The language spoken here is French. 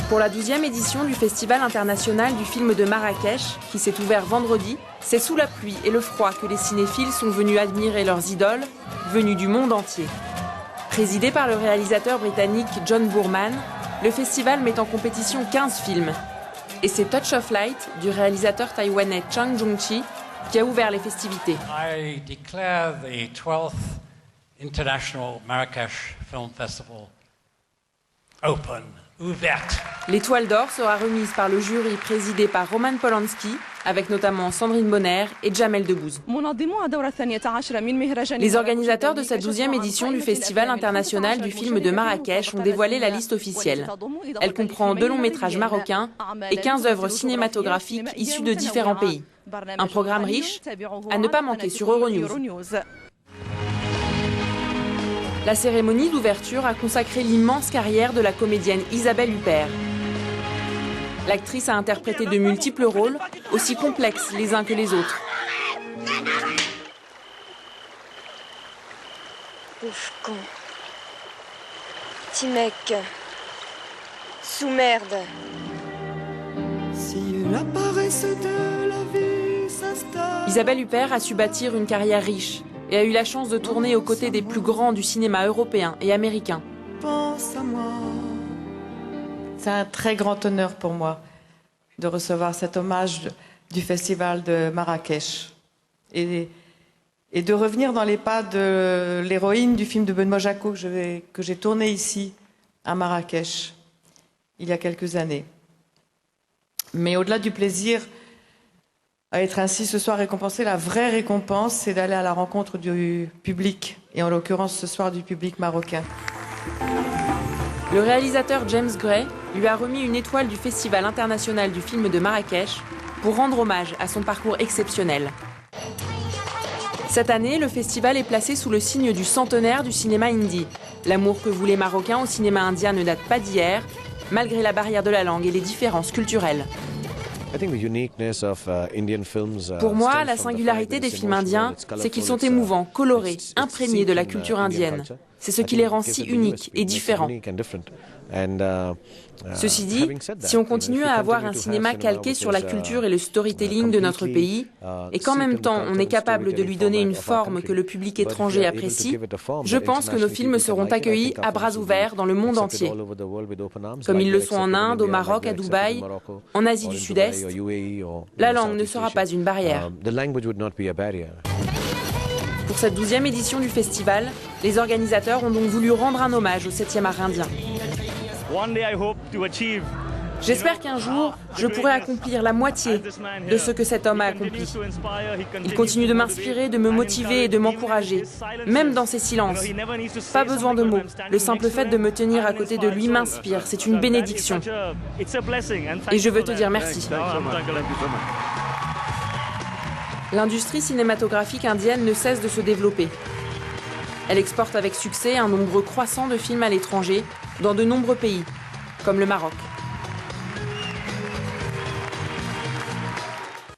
Pour la 12e édition du Festival international du film de Marrakech, qui s'est ouvert vendredi, c'est sous la pluie et le froid que les cinéphiles sont venus admirer leurs idoles, venus du monde entier. Présidé par le réalisateur britannique John Boorman, le festival met en compétition 15 films. Et c'est Touch of Light du réalisateur taïwanais Chang Jung-chi qui a ouvert les festivités. I declare the 12th International Marrakech Film Festival open. Ouverte. L'étoile d'or sera remise par le jury présidé par Roman Polanski, avec notamment Sandrine Bonner et Jamel Debbouze. Les organisateurs de cette 12e édition du Festival international du film de Marrakech ont dévoilé la liste officielle. Elle comprend 2 longs métrages marocains et 15 œuvres cinématographiques issues de différents pays. Un programme riche, à ne pas manquer sur Euronews. La cérémonie d'ouverture a consacré l'immense carrière de la comédienne Isabelle Huppert. L'actrice a interprété de multiples rôles, aussi complexes les uns que les autres. Pauvre con. Petit mec. Sous-merde. Si la paresse de la vie s'installe. Isabelle Huppert a su bâtir une carrière riche et a eu la chance de tourner aux côtés des plus grands du cinéma européen et américain. Pense à moi. C'est un très grand honneur pour moi de recevoir cet hommage du Festival de Marrakech et de revenir dans les pas de l'héroïne du film de Benoît Jacquot que j'ai tourné ici, à Marrakech, il y a quelques années. Mais au-delà du plaisir à être ainsi ce soir récompensé, la vraie récompense, c'est d'aller à la rencontre du public, et en l'occurrence ce soir du public marocain. Le réalisateur James Gray lui a remis une étoile du Festival international du film de Marrakech pour rendre hommage à son parcours exceptionnel. Cette année, le festival est placé sous le signe du centenaire du cinéma hindi. L'amour que voulaient les Marocains au cinéma indien ne date pas d'hier, malgré la barrière de la langue et les différences culturelles. Pour moi, la singularité des films indiens, c'est qu'ils sont émouvants, colorés, imprégnés de la culture indienne. C'est ce qui les rend si uniques et différents. Ceci dit, si on continue à avoir un cinéma calqué sur la culture et le storytelling de notre pays, et qu'en même temps on est capable de lui donner une forme que le public étranger apprécie, je pense que nos films seront accueillis à bras ouverts dans le monde entier. Comme ils le sont en Inde, au Maroc, à Dubaï, en Asie du Sud-Est, la langue ne sera pas une barrière. Pour cette 12e édition du festival, les organisateurs ont donc voulu rendre un hommage au 7e art indien. J'espère qu'un jour, je pourrai accomplir la moitié de ce que cet homme a accompli. Il continue de m'inspirer, de me motiver et de m'encourager, même dans ses silences. Pas besoin de mots. Le simple fait de me tenir à côté de lui m'inspire. C'est une bénédiction. Et je veux te dire merci. L'industrie cinématographique indienne ne cesse de se développer. Elle exporte avec succès un nombre croissant de films à l'étranger, dans de nombreux pays, comme le Maroc.